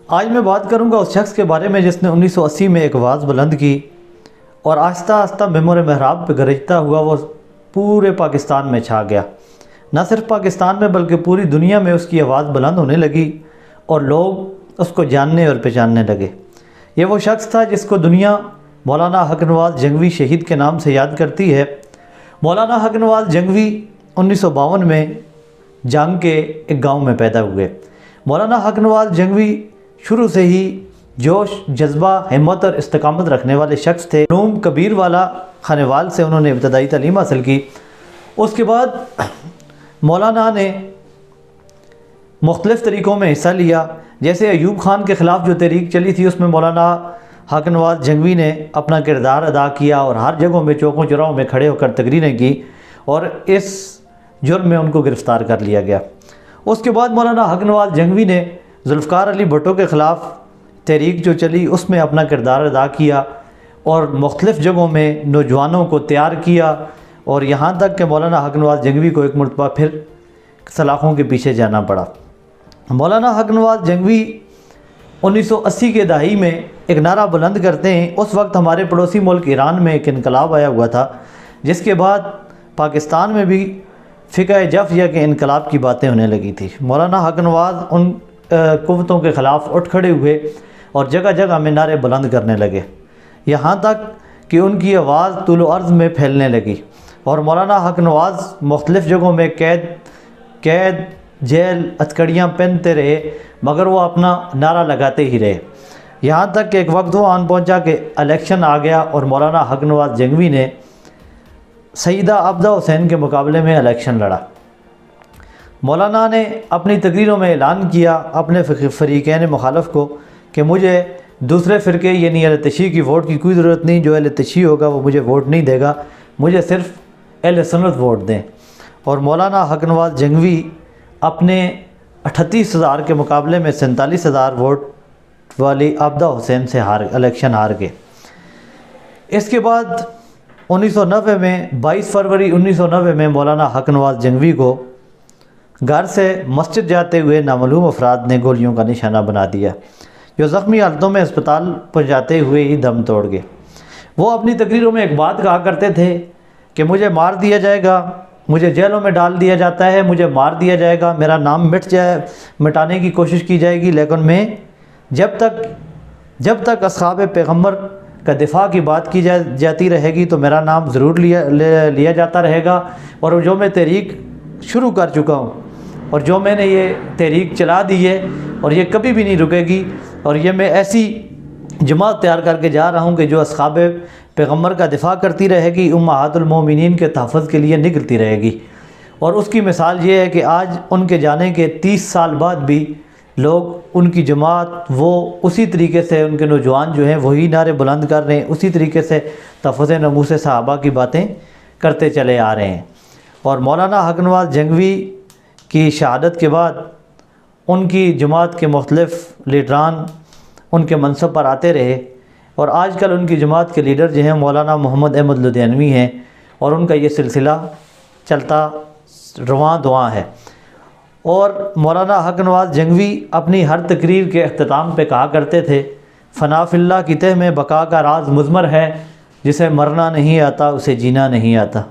آج میں بات کروں گا اس شخص کے بارے میں جس نے 1980 میں ایک آواز بلند کی اور آہستہ آہستہ ممبر محراب پہ گرجتا ہوا وہ پورے پاکستان میں چھا گیا۔ نہ صرف پاکستان میں بلکہ پوری دنیا میں اس کی آواز بلند ہونے لگی اور لوگ اس کو جاننے اور پہچاننے لگے۔ یہ وہ شخص تھا جس کو دنیا مولانا حق نواز جنگوی شہید کے نام سے یاد کرتی ہے۔ مولانا حق نواز جنگوی 1952 میں جنگ کے ایک گاؤں میں پیدا ہوئے۔ مولانا حق نواز جنگوی شروع سے ہی جوش، جذبہ، ہمت اور استقامت رکھنے والے شخص تھے۔ علوم کبیر والا خانوال سے انہوں نے ابتدائی تعلیم حاصل کی۔ اس کے بعد مولانا نے مختلف طریقوں میں حصہ لیا، جیسے ایوب خان کے خلاف جو تحریک چلی تھی اس میں مولانا حق نواز جنگوی نے اپنا کردار ادا کیا اور ہر جگہوں میں چوکوں چوراہوں میں کھڑے ہو کر تقریریں کی اور اس جرم میں ان کو گرفتار کر لیا گیا۔ اس کے بعد مولانا حق نواز جنگوی نے ذوالفقار علی بھٹو کے خلاف تحریک جو چلی اس میں اپنا کردار ادا کیا اور مختلف جگہوں میں نوجوانوں کو تیار کیا، اور یہاں تک کہ مولانا حق نواز جنگوی کو ایک مرتبہ پھر سلاخوں کے پیچھے جانا پڑا۔ مولانا حق نواز جنگوی 1980 کے دہائی میں ایک نعرہ بلند کرتے ہیں۔ اس وقت ہمارے پڑوسی ملک ایران میں ایک انقلاب آیا ہوا تھا، جس کے بعد پاکستان میں بھی فقہ جعفریہ کے انقلاب کی باتیں ہونے لگی تھی۔ مولانا حق نواز ان قوتوں کے خلاف اٹھ کھڑے ہوئے اور جگہ جگہ میں نعرے بلند کرنے لگے، یہاں تک کہ ان کی آواز طول و عرض میں پھیلنے لگی اور مولانا حق نواز مختلف جگہوں میں قید، جیل، ہتھکڑیاں پہنتے رہے، مگر وہ اپنا نعرہ لگاتے ہی رہے، یہاں تک کہ ایک وقت وہ آن پہنچا کہ الیکشن آ گیا اور مولانا حق نواز جنگوی نے سیدہ عابدہ حسین کے مقابلے میں الیکشن لڑا۔ مولانا نے اپنی تقریروں میں اعلان کیا اپنے فریقین مخالف کو کہ مجھے دوسرے فرقے یعنی اہل تشیع کی ووٹ کی کوئی ضرورت نہیں، جو اہل تشیع ہوگا وہ مجھے ووٹ نہیں دے گا، مجھے صرف اہل سنت ووٹ دیں۔ اور مولانا حق نواز جنگوی اپنے 38,000 کے مقابلے میں 47,000 ووٹ والی عابدہ حسین سے الیکشن ہار گئے۔ اس کے بعد 1990 میں 22 فروری 1990 میں مولانا حق نواز جنگوی کو گھر سے مسجد جاتے ہوئے نامعلوم افراد نے گولیوں کا نشانہ بنا دیا، جو زخمی حالتوں میں اسپتال پہنچاتے ہوئے ہی دم توڑ گئے۔ وہ اپنی تقریروں میں ایک بات کہا کرتے تھے کہ مجھے مار دیا جائے گا، مجھے جیلوں میں ڈال دیا جاتا ہے، مجھے مار دیا جائے گا، میرا نام مٹانے کی کوشش کی جائے گی، لیکن میں جب تک اصحاب پیغمبر کا دفاع کی بات کی جاتی رہے گی تو میرا نام ضرور لیا جاتا رہے گا، اور جو میں تحریک شروع کر چکا ہوں اور جو میں نے یہ تحریک چلا دی ہے اور یہ کبھی بھی نہیں رکے گی، اور یہ میں ایسی جماعت تیار کر کے جا رہا ہوں کہ جو اصحاب پیغمبر کا دفاع کرتی رہے گی، امہات المومنین کے تحفظ کے لیے نکلتی رہے گی۔ اور اس کی مثال یہ ہے کہ آج ان کے جانے کے 30 سال بعد بھی لوگ ان کی جماعت وہ اسی طریقے سے، ان کے نوجوان جو ہیں وہی نعرے بلند کر رہے ہیں، اسی طریقے سے تحفظ ناموس صحابہ کی باتیں کرتے چلے آ رہے ہیں۔ اور مولانا حق نواز جنگوی کی شہادت کے بعد ان کی جماعت کے مختلف لیڈران ان کے منصب پر آتے رہے، اور آج کل ان کی جماعت کے لیڈر جو ہیں مولانا محمد احمد لدھیانوی ہیں، اور ان کا یہ سلسلہ چلتا رواں دواں ہے۔ اور مولانا حق نواز جنگوی اپنی ہر تقریر کے اختتام پہ کہا کرتے تھے، فنا فی اللہ کی تہ میں بقا کا راز مضمر ہے، جسے مرنا نہیں آتا اسے جینا نہیں آتا۔